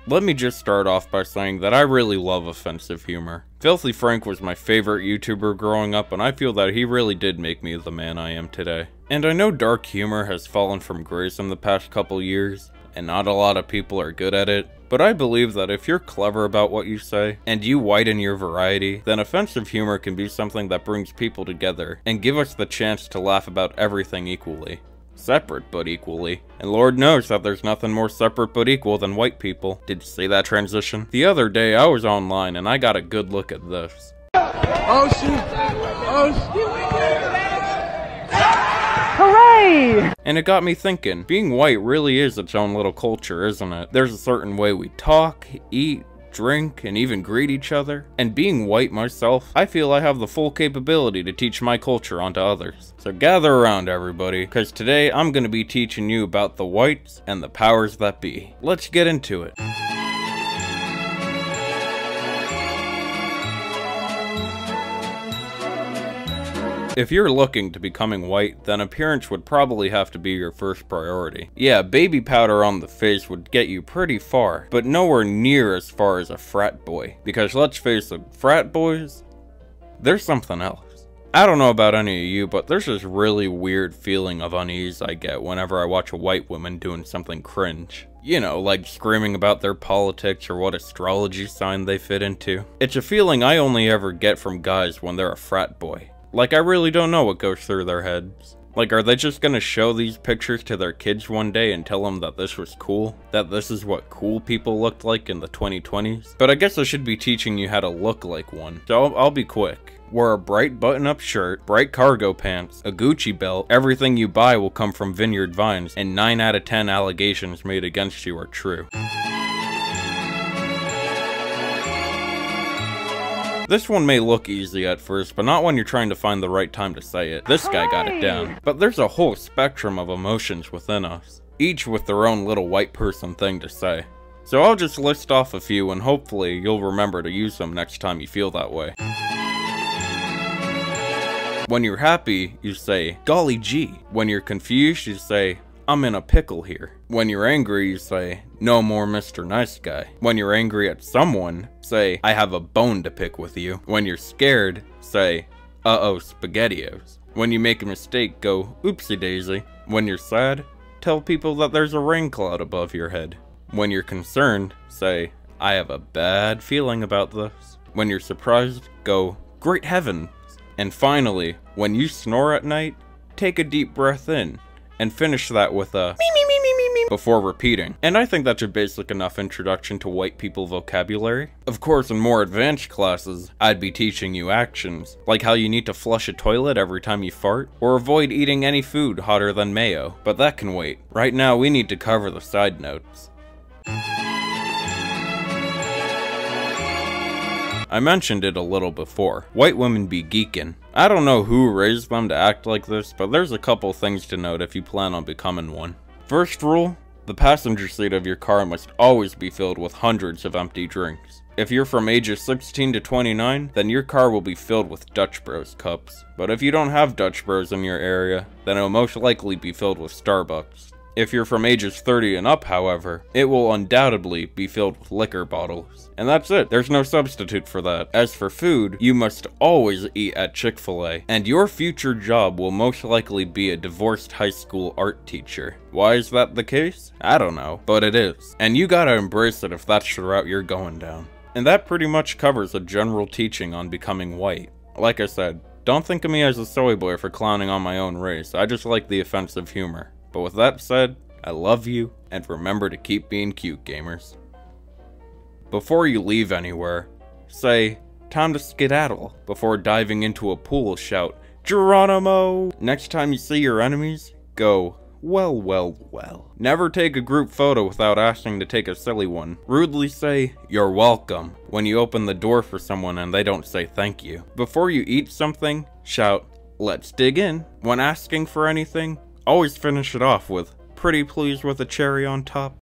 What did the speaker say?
Let me just start off by saying that I really love offensive humor. Filthy Frank was my favorite YouTuber growing up, and I feel that he really did make me the man I am today. And I know dark humor has fallen from grace in the past couple years, and not a lot of people are good at it, but I believe that if you're clever about what you say, and you widen your variety, then offensive humor can be something that brings people together, and give us the chance to laugh about everything equally. Separate but equally. And Lord knows that there's nothing more separate but equal than white people. Did you see that transition? The other day I was online and I got a good look at this. Oh shoot! Oh shoot! Hooray! And it got me thinking, being white really is its own little culture, isn't it? There's a certain way we talk, eat, drink, and even greet each other. And being white myself, I feel I have the full capability to teach my culture onto others. So gather around everybody, because today I'm going to be teaching you about the whites and the powers that be. Let's get into it. If you're looking to becoming white, then appearance would probably have to be your first priority. Yeah, baby powder on the face would get you pretty far, but nowhere near as far as a frat boy. Because let's face it, frat boys, there's something else. I don't know about any of you, but there's this really weird feeling of unease I get whenever I watch a white woman doing something cringe. You know, like screaming about their politics or what astrology sign they fit into. It's a feeling I only ever get from guys when they're a frat boy. Like, I really don't know what goes through their heads. Like, are they just gonna show these pictures to their kids one day and tell them that this was cool? That this is what cool people looked like in the 2020s? But I guess I should be teaching you how to look like one. So I'll be quick. Wear a bright button-up shirt, bright cargo pants, a Gucci belt. Everything you buy will come from Vineyard Vines, and 9 out of 10 allegations made against you are true. This one may look easy at first, but not when you're trying to find the right time to say it. This guy got it down. But there's a whole spectrum of emotions within us, each with their own little white person thing to say. So I'll just list off a few and hopefully you'll remember to use them next time you feel that way. When you're happy, you say, golly gee. When you're confused, you say, I'm in a pickle here. When you're angry, you say, no more Mr. Nice Guy. When you're angry at someone, say, I have a bone to pick with you. When you're scared, say, uh-oh, SpaghettiOs. When you make a mistake, go, oopsie daisy. When you're sad, tell people that there's a rain cloud above your head. When you're concerned, say, I have a bad feeling about this. When you're surprised, go, great heavens. And finally, when you snore at night, take a deep breath in. And finish that with a me before repeating. And I think that's a basic enough introduction to white people vocabulary. Of course, in more advanced classes, I'd be teaching you actions, like how you need to flush a toilet every time you fart, or avoid eating any food hotter than mayo, but that can wait. Right now, we need to cover the side notes. I mentioned it a little before. White women be geekin'. I don't know who raised them to act like this, but there's a couple things to note if you plan on becoming one. First rule, the passenger seat of your car must always be filled with hundreds of empty drinks. If you're from ages 16 to 29, then your car will be filled with Dutch Bros cups. But if you don't have Dutch Bros in your area, then it will most likely be filled with Starbucks. If you're from ages 30 and up, however, it will undoubtedly be filled with liquor bottles. And that's it, there's no substitute for that. As for food, you must always eat at Chick-fil-A, and your future job will most likely be a divorced high school art teacher. Why is that the case? I don't know, but it is. And you gotta embrace it if that's the route you're going down. And that pretty much covers a general teaching on becoming white. Like I said, don't think of me as a soy boy for clowning on my own race, I just like the offensive humor. But with that said, I love you, and remember to keep being cute, gamers. Before you leave anywhere, say, time to skedaddle. Before diving into a pool, shout, Geronimo! Next time you see your enemies, go, well, well, well. Never take a group photo without asking to take a silly one. Rudely say, you're welcome, when you open the door for someone and they don't say thank you. Before you eat something, shout, let's dig in. When asking for anything, always finish it off with, pretty please with a cherry on top.